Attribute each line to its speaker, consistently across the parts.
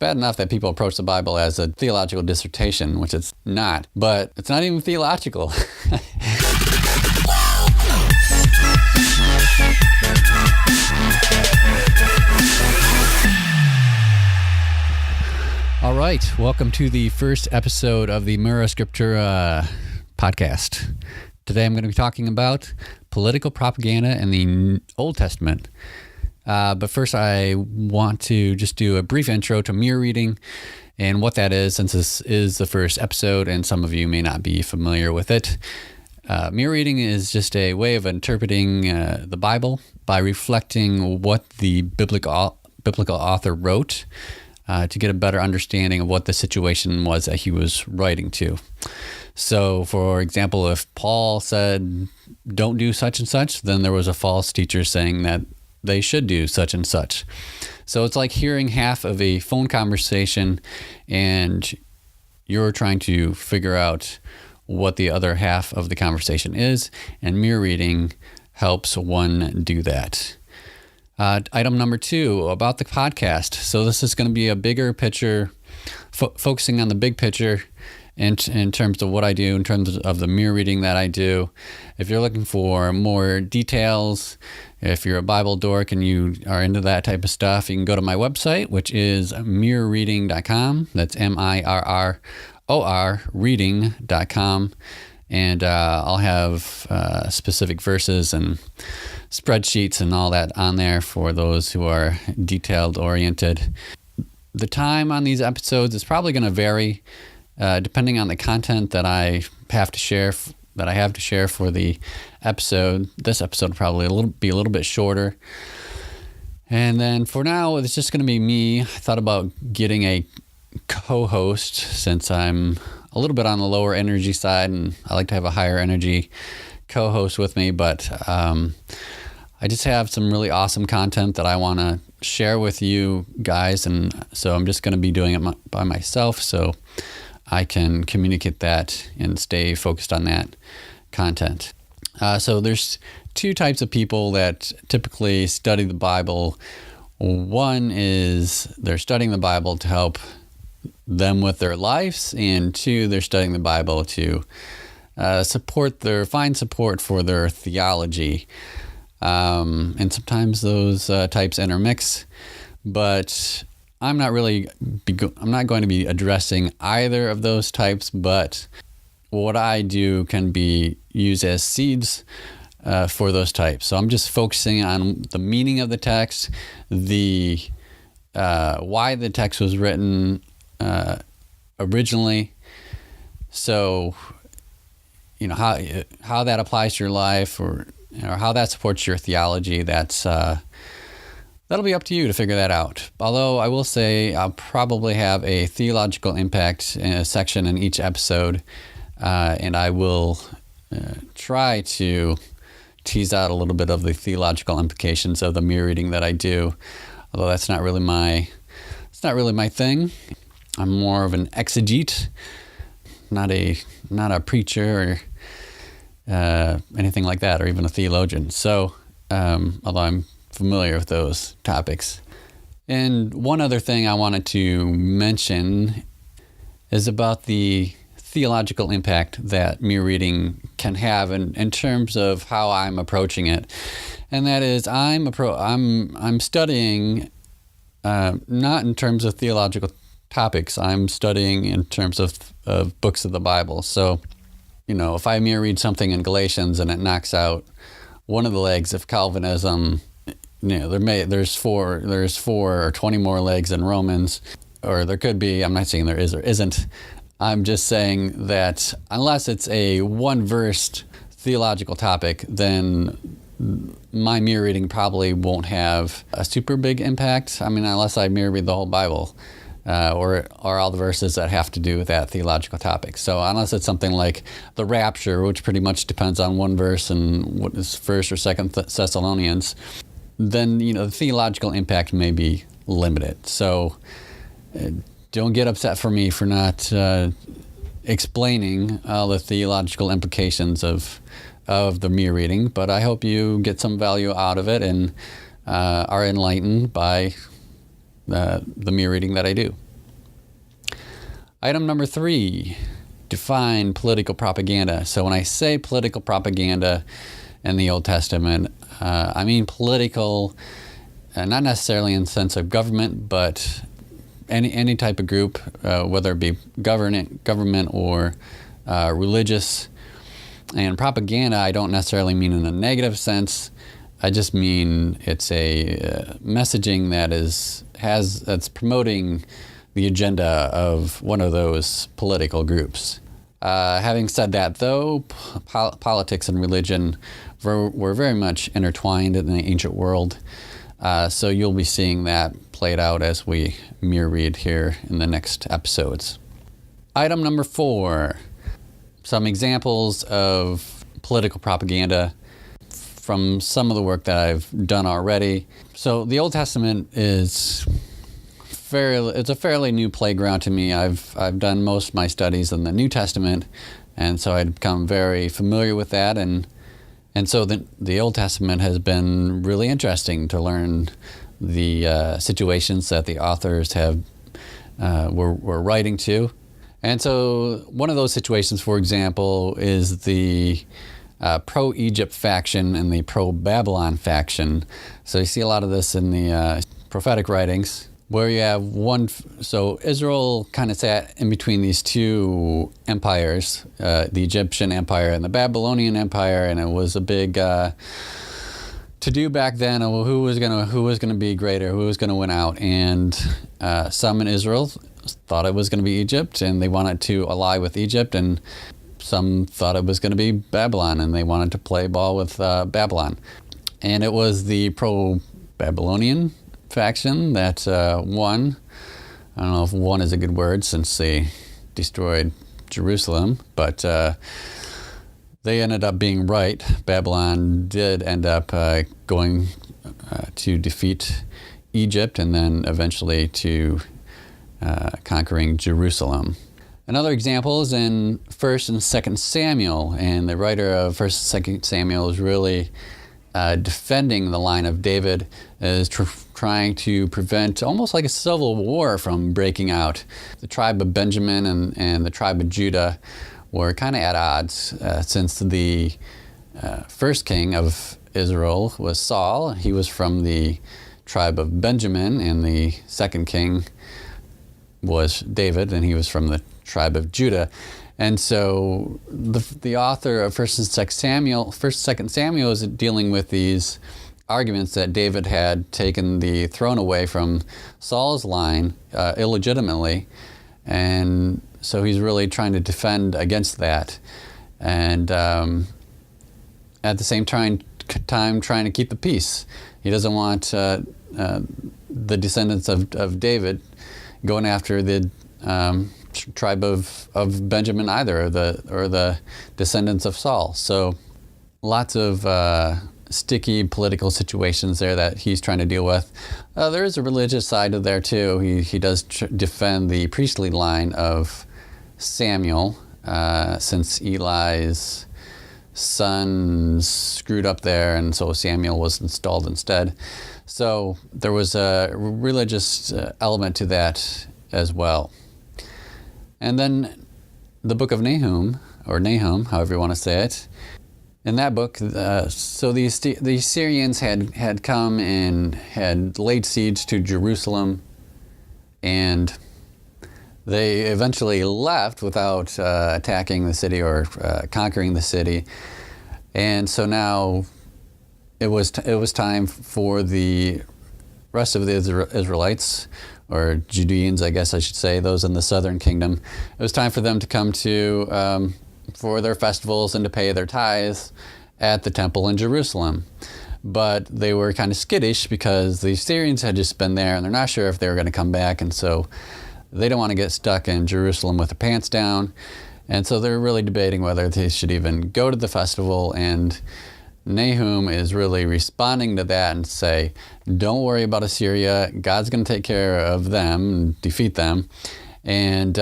Speaker 1: bad enough that people approach the Bible as a theological dissertation, which it's not, but it's not even theological. All right, welcome to the first episode of the Mura Scriptura podcast. Today I'm going to be talking about political propaganda in the Old Testament. But first I want to just do a brief intro to mirror reading and what that is, since this is the first episode and some of you may not be familiar with it. Mirror reading is just a way of interpreting the Bible by reflecting what the biblical author wrote to get a better understanding of what the situation was that he was writing to. So, for example, if Paul said, don't do such and such, then there was a false teacher saying that they should do such and such. So it's like hearing half of a phone conversation and you're trying to figure out what the other half of the conversation is, and mirror reading helps one do that. Item number 2 about the podcast. So this is going to be a bigger picture, focusing on the big picture in terms of what I do, in terms of the mirror reading that I do. If you're looking for more details, if you're a Bible dork and you are into that type of stuff, you can go to my website, which is mirrorreading.com. That's MIRROR reading.com. And I'll have specific verses and spreadsheets and all that on there for those who are detailed oriented. The time on these episodes is probably going to vary depending on the content that I have to share for the episode. This episode will probably be a little bit shorter. And then for now, it's just going to be me. I thought about getting a co-host since I'm a little bit on the lower energy side, and I like to have a higher energy co-host with me. But I just have some really awesome content that I want to share with you guys, and so I'm just going to be doing it by myself, so I can communicate that and stay focused on that content. So there's 2 types of people that typically study the Bible. One is they're studying the Bible to help them with their lives, and 2, they're studying the Bible to find support for their theology. And sometimes those types intermix, but I'm not going to be addressing either of those types, but what I do can be used as seeds for those types. So I'm just focusing on the meaning of the text, why the text was written originally. So, how that applies to your life, or how that supports your theology. That'll be up to you to figure that out. Although I will say I'll probably have a theological impact section in each episode, and I will try to tease out a little bit of the theological implications of the mirror reading that I do. Although that's not really my thing. I'm more of an exegete, not a preacher or anything like that, or even a theologian. So, although I'm familiar with those topics. And one other thing I wanted to mention is about the theological impact that mirror reading can have in terms of how I'm approaching it. And that is I'm studying not in terms of theological topics. I'm studying in terms of books of the Bible. So, if I mirror read something in Galatians and it knocks out one of the legs of Calvinism, there's 4 or 20 more legs in Romans, or there could be. I'm not saying there is or isn't. I'm just saying that unless it's a one-verse theological topic, then my mirror reading probably won't have a super big impact. I mean, unless I mirror read the whole Bible, or all the verses that have to do with that theological topic. So unless it's something like the rapture, which pretty much depends on one verse in what is 1st or 2nd Thessalonians, then the theological impact may be limited. So don't get upset for me for not explaining all the theological implications of the mirror reading, but I hope you get some value out of it and are enlightened by the mirror reading that I do. Item number 3, define political propaganda. So when I say political propaganda in the Old Testament, I mean political, not necessarily in the sense of government, but any type of group, whether it be government or religious. And propaganda, I don't necessarily mean in a negative sense. I just mean it's a messaging that's promoting the agenda of one of those political groups. Having said that, though, politics and religion were very much intertwined in the ancient world. So you'll be seeing that played out as we mirror read here in the next episodes. Item number 4, some examples of political propaganda from some of the work that I've done already. So the Old Testament it's a fairly new playground to me. I've done most of my studies in the New Testament, and so I'd become very familiar with that, and so the Old Testament has been really interesting to learn the situations that the authors were writing to. And so one of those situations, for example, is the pro-Egypt faction and the pro-Babylon faction. So you see a lot of this in the prophetic writings, where you have so Israel kind of sat in between these two empires, the Egyptian Empire and the Babylonian Empire, and it was a big to-do back then of who was gonna be greater, who was gonna win out, and some in Israel thought it was gonna be Egypt, and they wanted to ally with Egypt, and some thought it was gonna be Babylon, and they wanted to play ball with Babylon, and it was the pro-Babylonian faction that won. I don't know if won is a good word since they destroyed Jerusalem, but they ended up being right. Babylon did end up going to defeat Egypt and then eventually to conquering Jerusalem. Another example is in 1st and 2nd Samuel, and the writer of 1st and 2nd Samuel is really defending the line of David, is trying to prevent almost like a civil war from breaking out. The tribe of Benjamin and the tribe of Judah were kind of at odds since the first king of Israel was Saul. He was from the tribe of Benjamin, and the second king was David, and he was from the tribe of Judah. And so the author of 1st and 2nd Samuel is dealing with these arguments that David had taken the throne away from Saul's line illegitimately. And so he's really trying to defend against that. And at the same time trying to keep the peace. He doesn't want the descendants of David going after the tribe of Benjamin either, or the descendants of Saul. So lots of sticky political situations there that he's trying to deal with. There is a religious side to there too. He does defend the priestly line of Samuel, since Eli's son screwed up there, and so Samuel was installed instead. So there was a religious element to that as well. And then the book of Nahum, or Nahum, however you want to say it. In that book, so the Assyrians had come and had laid siege to Jerusalem, and they eventually left without attacking the city or conquering the city. And so now it was time for the rest of the Israelites, or Judeans, I guess I should say, those in the southern kingdom. It was time for them to come to for their festivals and to pay their tithes at the temple in Jerusalem. But they were kind of skittish because the Assyrians had just been there and they're not sure if they were going to come back, and so they don't want to get stuck in Jerusalem with their pants down. And so they're really debating whether they should even go to the festival, and Nahum is really responding to that and say, don't worry about Assyria. God's going to take care of them and defeat them, and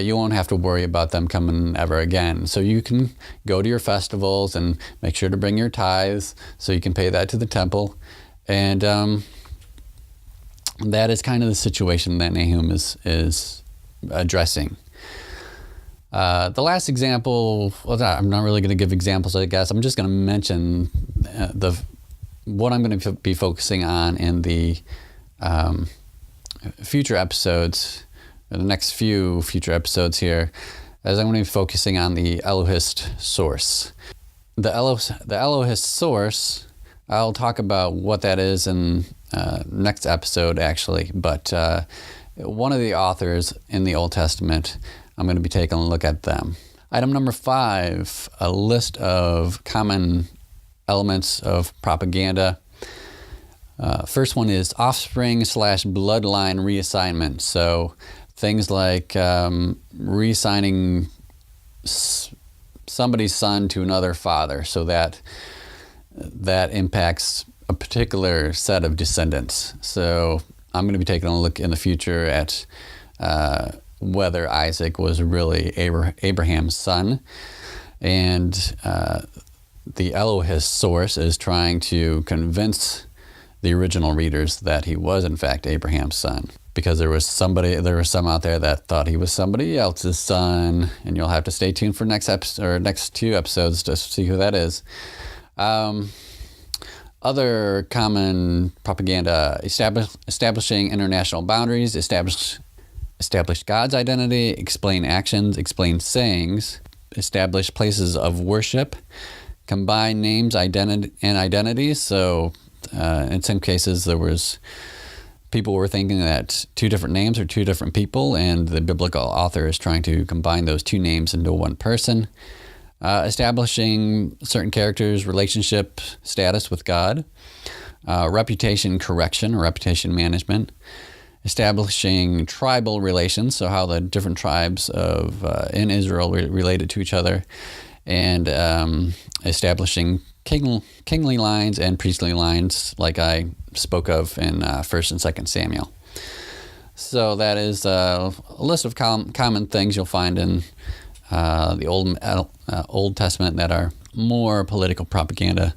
Speaker 1: you won't have to worry about them coming ever again. So you can go to your festivals and make sure to bring your tithes so you can pay that to the temple. And that is kind of the situation that Nahum is addressing. The last example, well, I'm not really going to give examples, I guess. I'm just going to mention what I'm going to be focusing on in the future episodes, or the next few future episodes here, as I'm going to be focusing on the Elohist source. The Elohist source, I'll talk about what that is in next episode, actually. But one of the authors in the Old Testament, I'm going to be taking a look at them. Item number 5, a list of common elements of propaganda. First one is offspring/bloodline reassignment. So things like reassigning somebody's son to another father, so that impacts a particular set of descendants. So I'm going to be taking a look in the future at whether Isaac was really Abraham's son. And the Elohist source is trying to convince the original readers that he was in fact Abraham's son, because there was some out there that thought he was somebody else's son, and you'll have to stay tuned for next 2 episodes to see who that is. Other common propaganda: establishing international boundaries, establish God's identity, explain actions, explain sayings, establish places of worship, combine names, identities. So in some cases, people were thinking that 2 different names are 2 different people, and the biblical author is trying to combine those 2 names into one person. Establishing certain characters' relationship status with God, reputation correction or reputation management, establishing tribal relations, so how the different tribes in Israel related to each other, and establishing kingly lines and priestly lines, like I spoke of in 1st and 2nd Samuel. So that is a list of common things you'll find in the Old Testament that are more political propaganda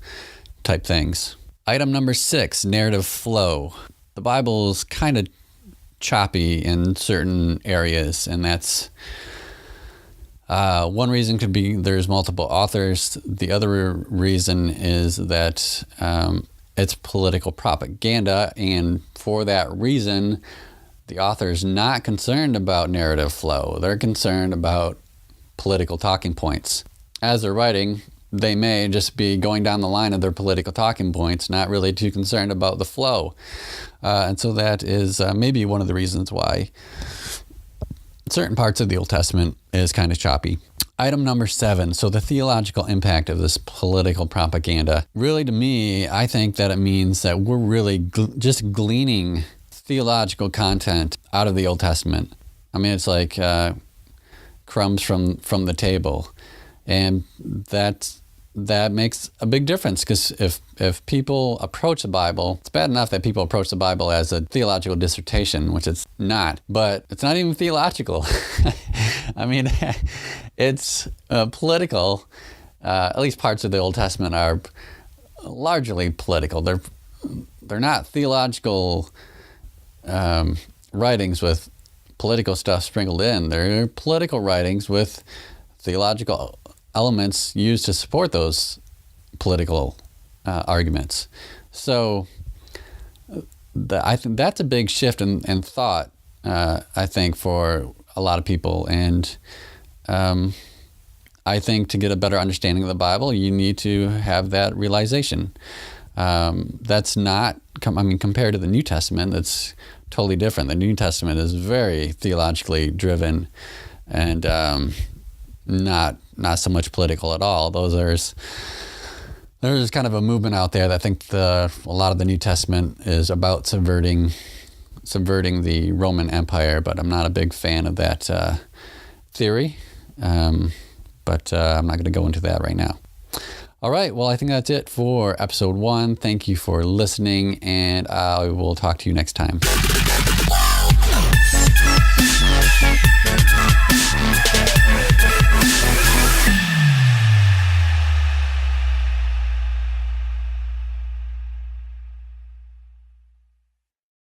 Speaker 1: type things. Item number 6, narrative flow. The Bible is kind of choppy in certain areas, and that's one reason could be there's multiple authors. The other reason is that it's political propaganda, and for that reason, the author's not concerned about narrative flow. They're concerned about political talking points. As they're writing, they may just be going down the line of their political talking points, not really too concerned about the flow. And so that is maybe one of the reasons why certain parts of the Old Testament is kind of choppy. Item number 7, so the theological impact of this political propaganda. Really, to me, I think that it means that we're really just gleaning theological content out of the Old Testament. I mean, it's like crumbs from the table. And that makes a big difference, because if people approach the Bible, it's bad enough that people approach the Bible as a theological dissertation, which it's not, but it's not even theological. I mean, it's political. At least parts of the Old Testament are largely political. They're not theological writings with political stuff sprinkled in. They're political writings with theological elements used to support those political arguments. So I think that's a big shift in thought, I think, for a lot of people. And I think to get a better understanding of the Bible, you need to have that realization. That's not, compared to the New Testament, that's totally different. The New Testament is very theologically driven and not so much political at all. There's kind of a movement out there that I think a lot of the New Testament is about subverting the Roman Empire, but I'm not a big fan of that theory. But I'm not going to go into that right now. All right, well, I think that's it for episode 1. Thank you for listening, and I will talk to you next time.